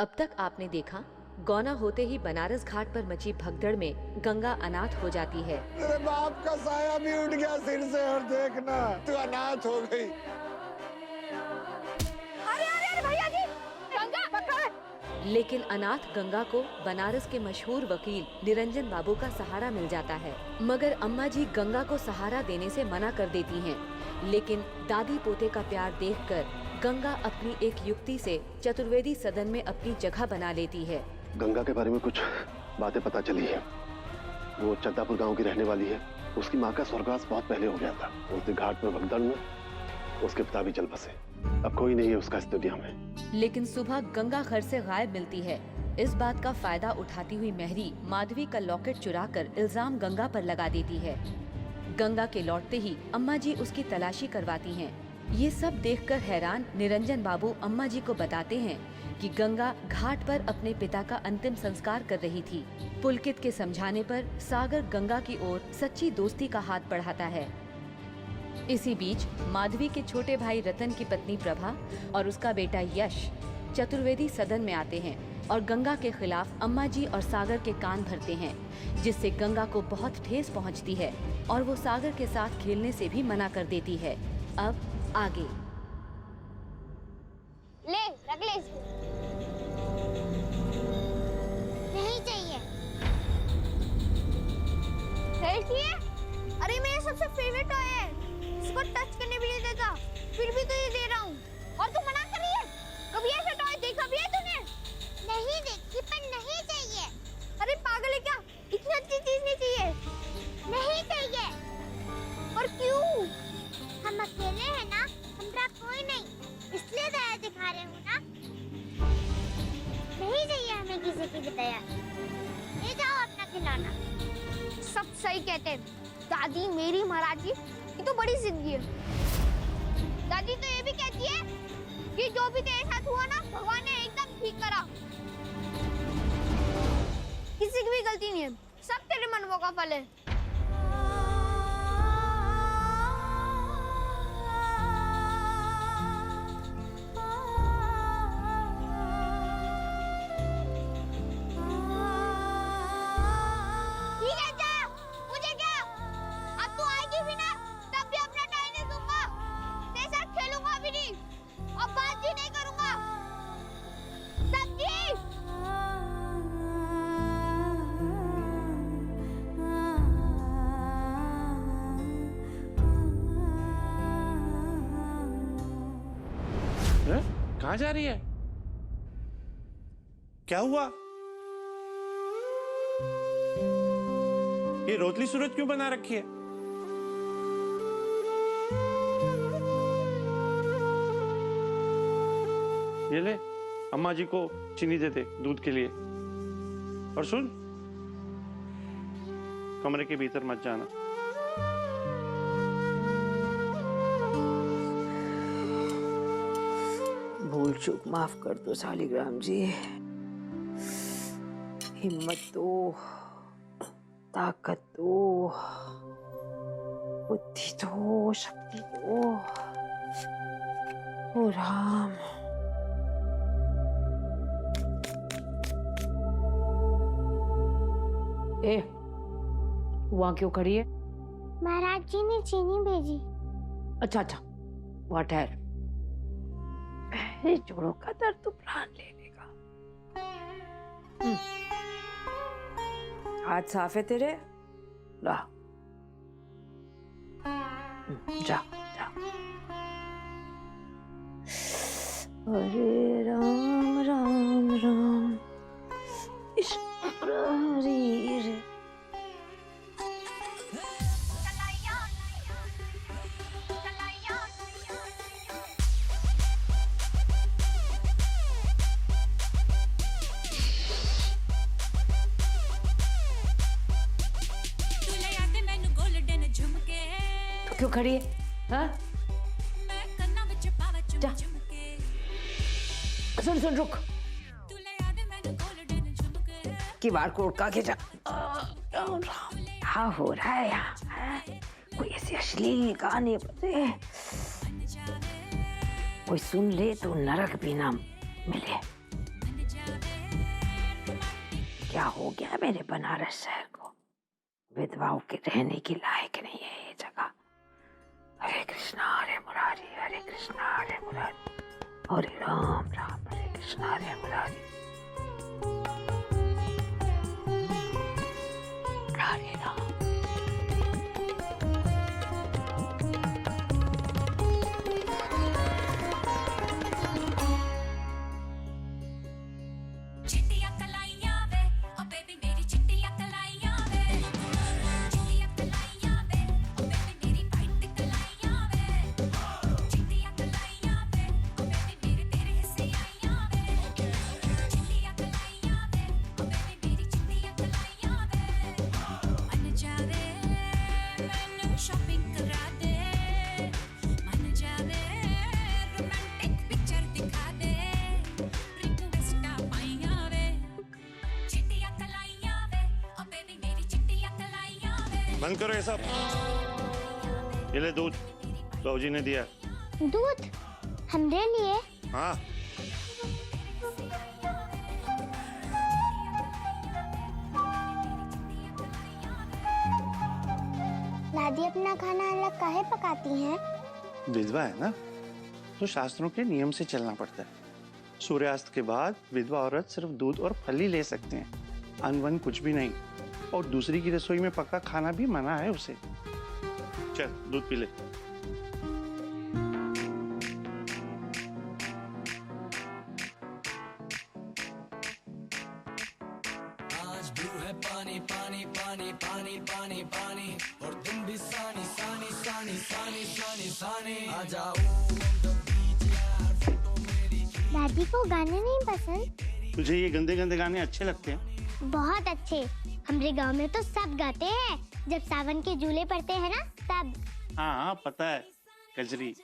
अब तक आपने देखा, गौना होते ही बनारस घाट पर मची भगदड़ में गंगा अनाथ हो जाती है। तेरे बाप का साया भी उठ गया सिर से और देखना तू अनाथ हो गई। अरे अरे अरे भैया जी, गंगा पकड़। लेकिन अनाथ गंगा को बनारस के मशहूर वकील निरंजन बाबू का सहारा मिल जाता है, मगर अम्मा जी गंगा को सहारा देने से मना कर देती हैं। लेकिन दादी पोते का प्यार देखकर गंगा अपनी एक युक्ति से चतुर्वेदी सदन में अपनी जगह बना लेती है। गंगा के बारे में कुछ बातें पता चली है। वो चद्दापुर गांव की रहने वाली है। उसकी माँ का स्वर्गवास बहुत पहले हो गया था। उस दिन घाट पर भगदड़ में उसके पिता भी जल बसे। अब कोई नहीं है उसका इस दुनिया में। लेकिन सुबह गंगा घर से गायब मिलती है। इस बात का फायदा उठाती हुई मेहरी माधवी का लॉकेट चुराकर इल्जाम गंगा पर लगा देती है। गंगा के लौटते ही अम्मा जी उसकी तलाशी करवाती हैं। ये सब देखकर हैरान निरंजन बाबू अम्मा जी को बताते हैं कि गंगा घाट पर अपने पिता का अंतिम संस्कार कर रही थी। पुलकित के समझाने पर सागर गंगा की ओर सच्ची दोस्ती का हाथ बढ़ाता है। इसी बीच माधवी के छोटे भाई रतन की पत्नी प्रभा और उसका बेटा यश चतुर्वेदी सदन में आते हैं और गंगा के खिलाफ अम्मा जी और सागर के कान भरते हैं, जिससे गंगा को बहुत ठेस पहुंचती है और वो सागर के साथ खेलने से भी मना कर देती है। अब आगे ले रख ले इसको। नहीं चाहिए। नहीं चाहिए? अरे मेरा सबसे फेवरेट टॉय है, इसको टच करने भी नहीं देता, फिर भी तो ये दे रहा हूँ और तू मना कर रही है। कभी ऐसा टॉय देखा भी है तूने? नहीं देखी, पर नहीं चाहिए। अरे पागल है क्या? इतनी अच्छी चीज नहीं चाहिए। नहीं चाहिए। और क्यों? हम अकेले हैं ना, हमरा कोई नहीं, इसलिए दया दिखा रहे हो ना। नहीं चाहिए हमें किसी की भी दया। ले जाओ अपना खिलौना। सब सही कहते हैं दादी मेरी महाराज जी, ये तो बड़ी जिद्दी है। दादी तो ये भी कहती है कि जो भी तेरे साथ हुआ ना, भगवान ने एकदम ठीक करा। किसी की भी गलती नहीं है, सब तेरे मनवों का फल है। कहाँ जा रही है? क्या हुआ? ये रोतली सूरत क्यों बना रखी है? ये ले, अम्मा जी को चीनी दे दे दूध के लिए। और सुन, कमरे के भीतर मत जाना। भूल चूक माफ कर दो शालिग्राम जी। हिम्मत दो, ताकत दो, बुद्धि दो, शक्ति दो। ओ राम। ए, वहां क्यों खड़ी है? महाराज जी ने चीनी भेजी। अच्छा अच्छा, वहां ठहर। जोड़ों का दर्द तो प्राण ले लेगा। हाथ साफ है तेरे? ला, जा जा। हरे राम राम राम हरी रे। क्यों खड़ी है? हाँ? जा। सुन सुन रुक। किवाड़ को उड़का के जा। क्या हो रहा है यहाँ? कोई ऐसे अश्लील गाने बजे, कोई सुन ले तो नरक भी ना मिले। क्या हो गया मेरे बनारस शहर को? विधवाओं के रहने के लायक नहीं है ये जगह। हरे कृष्णा हरे मुरारी, हरे कृष्णा हरे मुरारी, हरे राम राम हरे कृष्णा हरे मुरारी, हरे राम। चिट्टियां कलाइयां वे, ओ बेबी मेरी चिट्टियां कलाइयां वे, चिट्टियां कलाइयां वे, ओ बेबी मेरी वाइट कलाइयां वे, चिट्टियां कलाइयां वे, ओ बेबी मेरे तेरे हिस्से आइयां वे, चिट्टियां कलाइयां वे, ओ बेबी मेरी चिट्टियां कलाइयां वे, मन जावे मैनू शॉपिंग करा दे, मन जावे रोमांटिक पिक्चर दिखा दे, रिक्वेस्टा पाइयां वे, चिट्टियां कलाइयां वे, ओ बेबी मेरी चिट्टियां कलाइयां वे। बंद करो ये सब। ये ले दूध, बाबूजी ने दिया। दूध हमरे लिए? हाँ, दादी अपना खाना अलग काहे पकाती हैं? विधवा है ना, तो शास्त्रों के नियम से चलना पड़ता है। सूर्यास्त के बाद विधवा औरत सिर्फ दूध और फल ही ले सकते हैं, अन्न वन कुछ भी नहीं। और दूसरी की रसोई में पका खाना भी मना है उसे। चल दूध पी ले। दादी को गाने नहीं पसंद? तुझे ये गंदे गंदे गाने अच्छे लगते हैं? बहुत अच्छे। हमारे गांव में तो सब गाते हैं जब सावन के झूले पड़ते हैं ना तब। हाँ हाँ पता है, कजरी।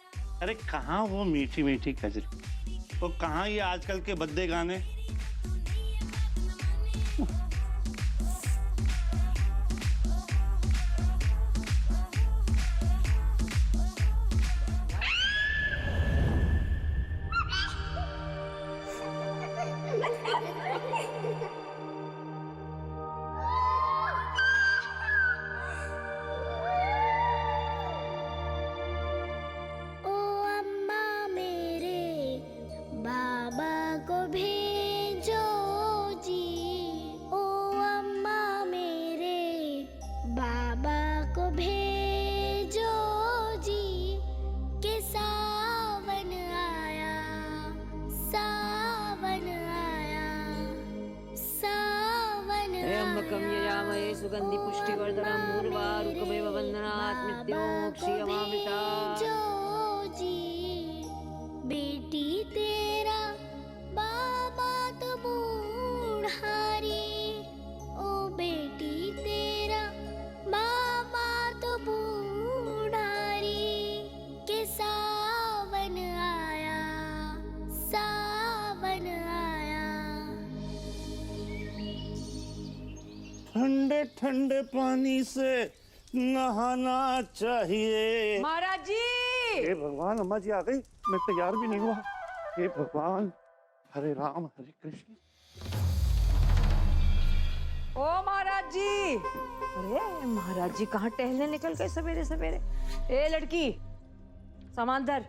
अरे कहाँ वो मीठी मीठी कजरी, तो कहाँ ये आजकल के भद्दे गाने। ओ अम्मा मेरे बाबा को भेजो जी, ओ अम्मा मेरे बाबा को भेजो जी, के सावन आया, सावन आया, सावन त्र्यंबकं यजामहे सुगंधि पुष्टिवर्धनम् उर्वारुकमेव वन्दनात् मृत्युं क्षीयमामृता। जी बेटी तेरा बाबा तो बूढ़ारी, ओ बेटी तेरा बाबा तो बूढ़ारी, के सावन आया, सावन आया। ठंडे ठंडे पानी से नहाना चाहिए। महाराज जी, हे भगवान, अम्मा जी आ गई, मैं तैयार भी नहीं हुआ। हे भगवान, हरे राम हरे कृष्ण। ओ महाराज जी। अरे महाराज जी कहाँ टहलने निकल गए सवेरे सवेरे? ए लड़की, सामान धर।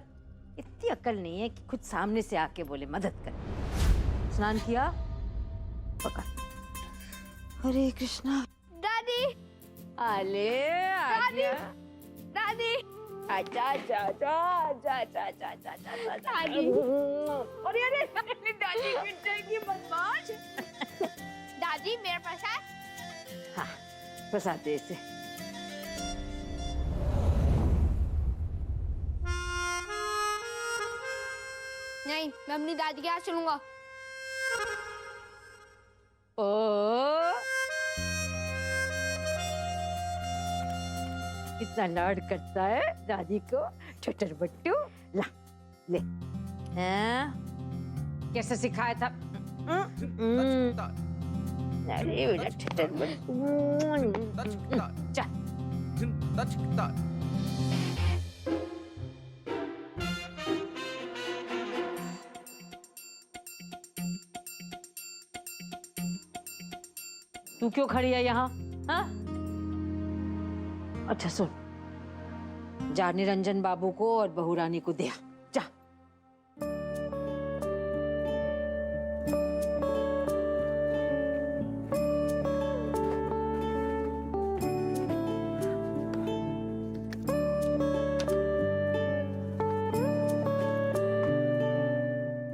इतनी अक्ल नहीं है कि खुद सामने से आके बोले मदद कर। स्नान किया? पकड़। हरे कृष्णा। दादी, अले आजा। दादी, आजा आजा आजा आजा आजा आजा आजा आजा आजा। दादी। अरे अरे दादी गिर जाएगी बदमाश। दादी मेरा प्रसाद। हाँ, प्रसाद दे इसे। नहीं, मैं अपनी दादी के हाथ चलूंगा। ओ कितना लाड करता है दादी को, छोटर बट्टू। ला ले। हैं? कैसे सिखाया था? अरे बेटा छोटर बट्टू। चल। तू क्यों खड़ी है यहाँ? हाँ? अच्छा सुन, जा निरंजन बाबू को और बहू रानी को दे, जा।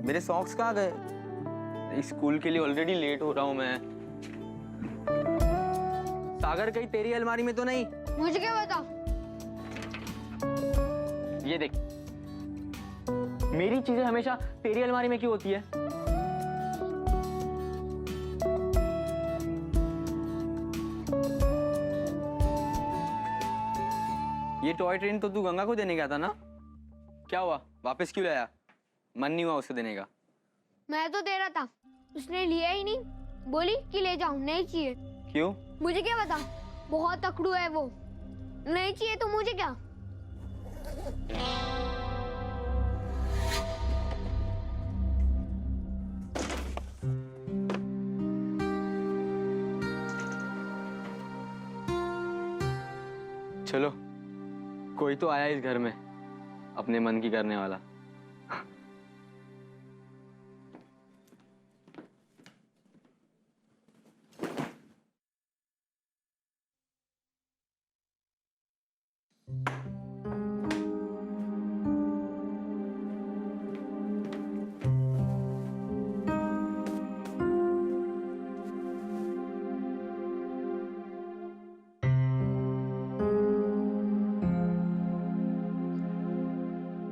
मेरे सॉक्स कहाँ गए? स्कूल के लिए ऑलरेडी लेट हो रहा हूँ मैं। सागर कहीं तेरी अलमारी में तो नहीं? मुझे क्या पता? ये देख, मेरी चीजें हमेशा तेरी अलमारी में क्यों होती है? ये टॉय ट्रेन तो तू गंगा को देने गया था ना? क्या हुआ, वापस क्यों लाया? मन नहीं हुआ उसे देने का? मैं तो दे रहा था, उसने लिया ही नहीं। बोली कि ले जाओ, नहीं चाहिए। क्यों? मुझे क्या पता, बहुत तकड़ू है वो। नहीं चाहिए तो मुझे क्या। चलो, कोई तो आया इस घर में अपने मन की करने वाला।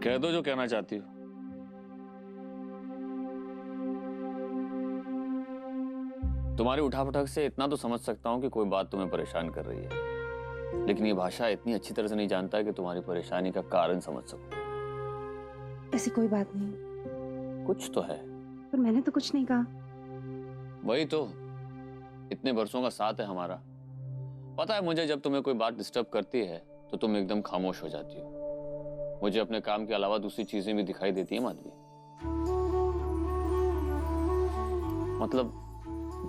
कह दो जो कहना चाहती हो। तुम्हारी उठापटक से इतना तो समझ सकता हूं कि कोई बात तुम्हें परेशान कर रही है, लेकिन ये भाषा इतनी अच्छी तरह से नहीं जानता है कि तुम्हारी परेशानी का कारण समझ सकूं। ऐसी कोई बात नहीं। कुछ तो है। पर मैंने तो कुछ नहीं कहा। वही तो, इतने वर्षों का साथ है हमारा। पता है मुझे, जब तुम्हें कोई बात डिस्टर्ब करती है तो तुम एकदम खामोश हो जाती हो। मुझे अपने काम के अलावा दूसरी चीजें भी दिखाई देती हैं माधवी। मतलब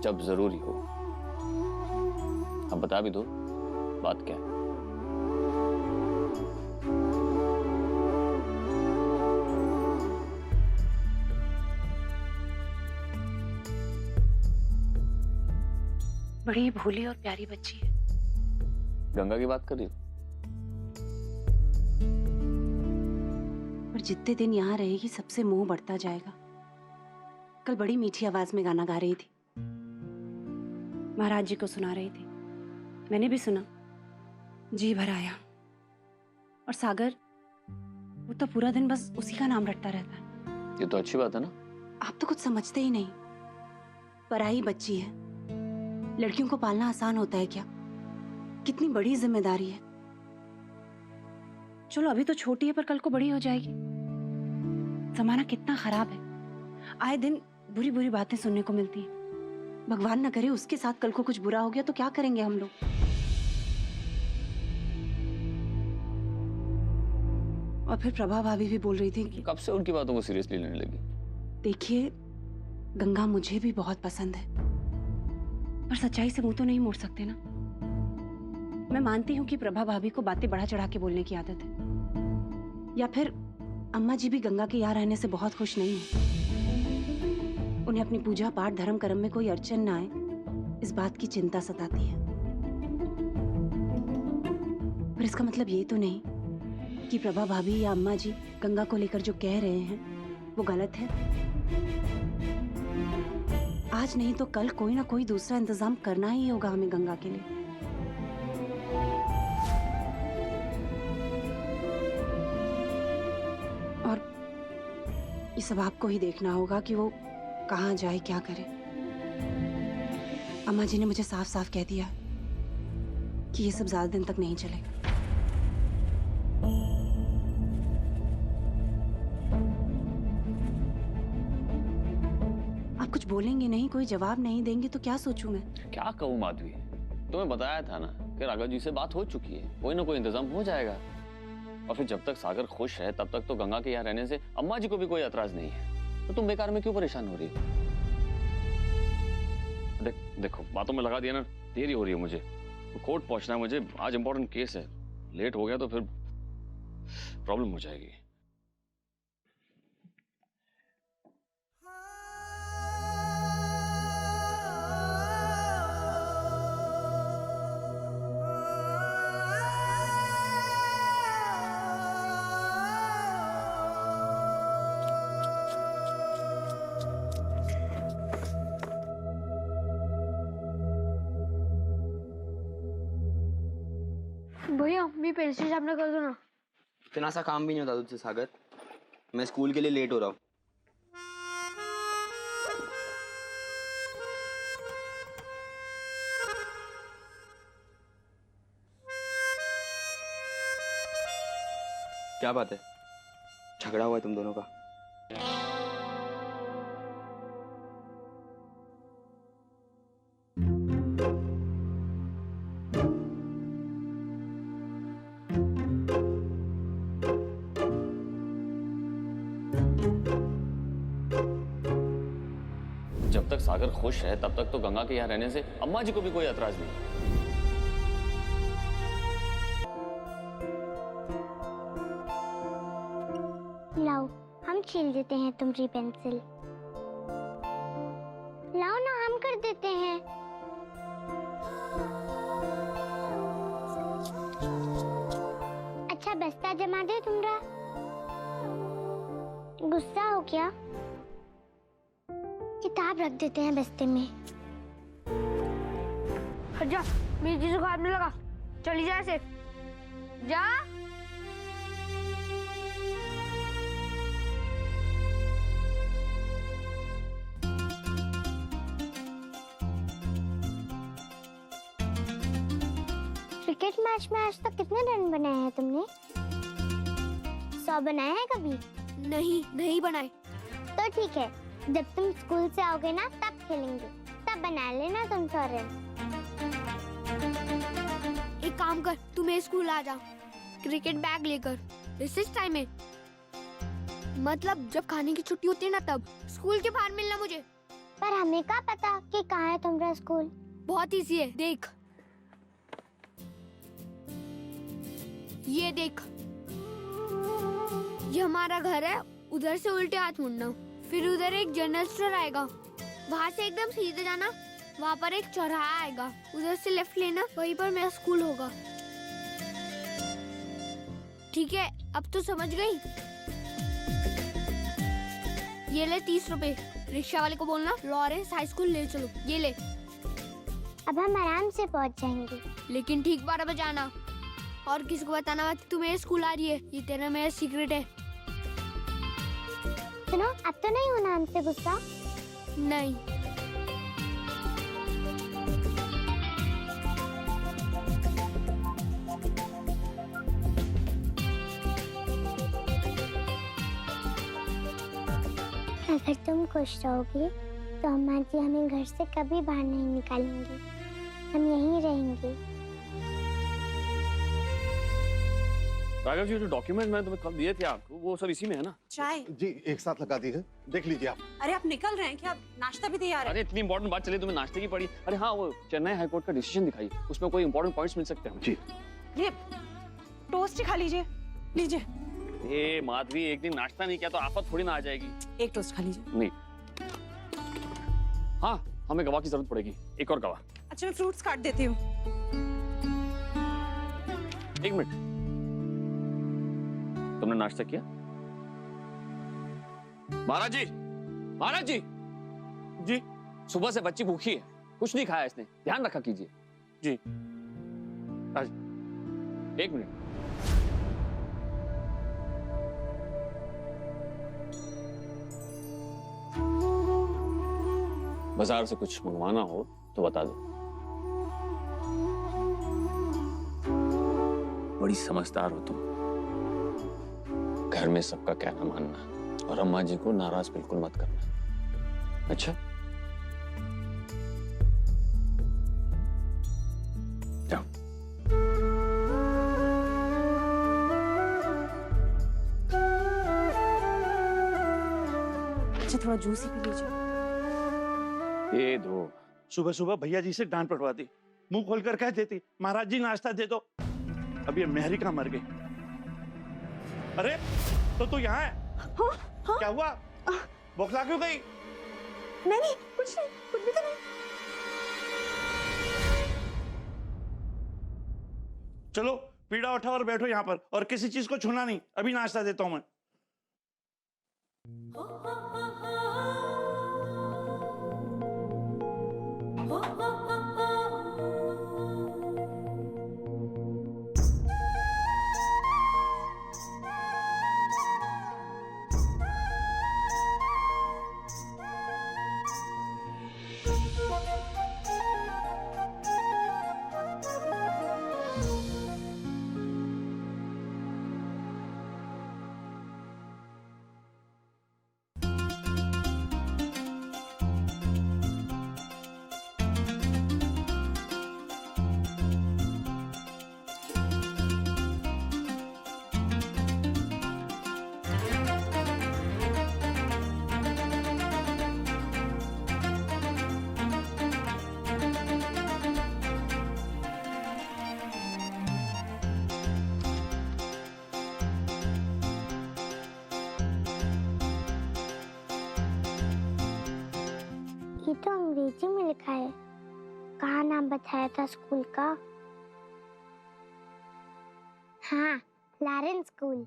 जब जरूरी हो। अब बता भी दो बात क्या है। बड़ी भोली और प्यारी बच्ची है। गंगा की बात कर रही हो? पर जितने दिन यहाँ रहेगी सबसे मोह बढ़ता जाएगा। कल बड़ी मीठी आवाज में गाना गा रही थी, महाराज जी को सुना रही थी। मैंने भी सुना, जी भर आया। और सागर, वो तो पूरा दिन बस उसी का नाम रटता रहता है। ये तो अच्छी बात है ना। आप तो कुछ समझते ही नहीं। पराई बच्ची है, लड़कियों को पालना आसान होता है क्या? कितनी बड़ी जिम्मेदारी है। चलो अभी तो छोटी है, पर कल को बड़ी हो जाएगी। जमाना कितना खराब है, आए दिन बुरी बुरी बातें सुनने को मिलती हैं। भगवान न करे उसके साथ कल को कुछ बुरा हो गया तो क्या करेंगे हम लोग? और फिर प्रभा भाभी भी बोल रही थी कि कब से उनकी बातों को सीरियसली लेने लगी? देखिए, गंगा मुझे भी बहुत पसंद है, पर सच्चाई से मुंह तो नहीं मोड़ सकते ना। मैं मानती हूँ कि प्रभा भाभी को बातें बढ़ा चढ़ा के बोलने की आदत है, या फिर अम्मा जी भी गंगा के यहाँ रहने से बहुत खुश नहीं है। उन्हें अपनी पूजा पाठ धर्म कर्म में कोई अड़चन ना आए, इस बात की चिंता सताती है। पर इसका मतलब ये तो नहीं कि प्रभा भाभी या अम्मा जी गंगा को लेकर जो कह रहे हैं वो गलत है। आज नहीं तो कल कोई ना कोई दूसरा इंतजाम करना ही होगा हमें गंगा के लिए। और ये सब आपको ही देखना होगा कि वो कहाँ जाए, क्या करे। अम्मा जी ने मुझे साफ साफ कह दिया कि ये सब ज्यादा दिन तक नहीं चलेगा। आप कुछ बोलेंगे नहीं, कोई जवाब नहीं देंगे तो क्या सोचूं मैं? क्या कहूँ माधवी, तुम्हें बताया था ना कि राघव जी से बात हो चुकी है, कोई ना कोई इंतजाम हो जाएगा। और फिर जब तक सागर खुश है तब तक तो गंगा के यहाँ रहने से अम्मा जी को भी कोई एतराज नहीं है। तो तुम बेकार में क्यों परेशान हो रही हो? देखो बातों में लगा दिया ना, देरी हो रही है मुझे, कोर्ट पहुंचना है मुझे, आज इंपॉर्टेंट केस है, लेट हो गया तो फिर प्रॉब्लम हो जाएगी। भैया मैं पेंसिल सामने कर दो ना। इतना सा काम भी नहीं होता तुझसे सागर, मैं स्कूल के लिए लेट हो रहा हूँ। क्या बात है, झगड़ा हुआ है तुम दोनों का? जब तक सागर खुश है तब तक तो गंगा के यहाँ रहने से अम्मा जी को भी कोई एतराज नहीं। लाओ हम छील देते हैं तुम्हारी पेंसिल। लाओ ना हम कर देते हैं। अच्छा बस्ता जमा दे तुम्हारा। गुस्सा हो क्या? किताब रख देते हैं बस्ते में। जा मेरी चीजों को हाथ में लगा, चली जा ऐसे जा। क्रिकेट मैच में आज तक कितने रन बनाए हैं तुमने? 100 बनाए हैं कभी? नहीं बनाए। तो ठीक है, जब तुम स्कूल से आओगे ना तब खेलेंगे, तब बना लेना तुम 100 रन। एक काम कर, तू मेरे स्कूल आ जा क्रिकेट बैग लेकर। रिसेस टाइम है, मतलब जब खाने की छुट्टी होती है ना तब स्कूल के बाहर मिलना मुझे। पर हमें क्या पता कि कहाँ है तुम्हारा स्कूल? बहुत इजी है, देख ये देख, ये हमारा घर है। उधर से उल्टे हाथ मुड़ना, फिर उधर एक जनरल स्टोर आएगा, वहाँ से एकदम सीधे जाना, वहाँ पर एक चौराहा आएगा, उधर से लेफ्ट लेना, वहीं पर मेरा स्कूल होगा। ठीक है, अब तो समझ गई। ये ले 30 रुपए, रिक्शा वाले को बोलना लॉरेंस हाई स्कूल ले चलो। ये ले। अब हम आराम से पहुँच जाएंगे, लेकिन ठीक 12 बजे आना, और किसी को बताना मत तू मेरे स्कूल आ रही है, ये तेरा मेरा सीक्रेट है। सुनो, अब तो नहीं होना हमसे गुस्सा? नहीं। अगर तुम खुश रहोगी तो अम्मा जी हमें घर से कभी बाहर नहीं निकालेंगे, हम यहीं रहेंगे। राघव जी, जो डॉक्यूमेंट मैंने तुम्हें कल दिए थे आपको, वो सब इसी में है ना? चाय? जी एक साथ लगा दी है, देख लीजिए आप। अरे आप निकल रहे हैं क्या? नाश्ता भी तैयार है। अरे इतनी इंपॉर्टेंट बात चली तुम्हें नाश्ते की पड़ी। अरे हाँ, वो चेन्नई हाई कोर्ट का डिसीजन दिखाई, उसमें कोई इंपॉर्टेंट पॉइंट्स मिल सकते हैं जी। ये टोस्ट ही खा लीजिए, लीजिए। ए माधवी, एक दिन नाश्ता नहीं किया तो आफत थोड़ी ना आ जाएगी। एक टोस्ट खा लीजिए। नहीं, हाँ हमें गवाह की जरूरत पड़ेगी, एक और गवाह। अच्छा मैं फ्रूट्स काट देती हूँ। एक मिनट, तुमने नाश्ता किया? महाराज जी, महाराज जी, जी सुबह से बच्ची भूखी है, कुछ नहीं खाया इसने, ध्यान रखा कीजिए। जी एक मिनट। बाजार से कुछ मंगवाना हो तो बता दो। बड़ी समझदार हो तुम, घर में सबका कहना मानना, और अम्मा जी को नाराज बिल्कुल मत करना। अच्छा जाओ। अच्छा थोड़ा जूस ही पी लीजिए। ये दो, सुबह सुबह भैया जी से डांट पड़वाती, मुंह खोलकर कह देती महाराज जी नाश्ता दे दो। अब ये मेहरी कहाँ मर गई? अरे तो तू यहाँ है? हाँ? क्या हुआ? बौखला क्यों गई? नहीं, कुछ भी तो नहीं। चलो पीड़ा उठाओ और बैठो यहाँ पर, और किसी चीज को छूना नहीं। अभी नाश्ता देता हूँ मैं। ये तो अंग्रेजी में लिखा है। कहाँ नाम बताया था स्कूल का? हाँ, लॉरेंस स्कूल।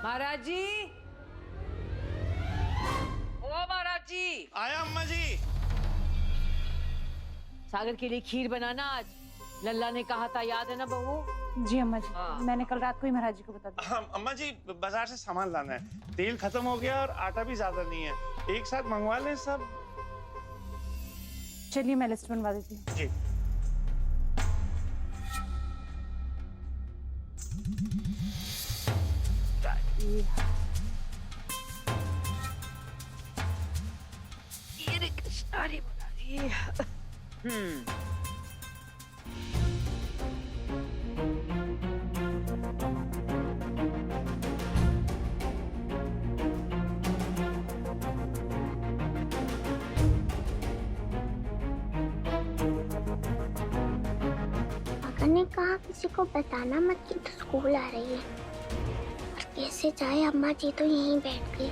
महाराज जी, ओ महाराज जी। आया अम्मा जी। सागर के लिए खीर बनाना आज। लल्ला ने कहा था, याद है ना बहू? जी अम्मा जी, हाँ। मैंने कल रात को ही महाराज जी को बता दिया। हाँ अम्मा जी, बाजार से सामान लाना है। तेल खत्म हो गया और आटा भी ज्यादा नहीं है। एक साथ मंगवा लें सब। चलिए मैं लिस्ट बनवा देती हूँ। जी। पापा ने कहा किसी को बताना मत कि तो स्कूल आ रही है। और कैसे जाए, अम्मा जी तो यहीं बैठ गई।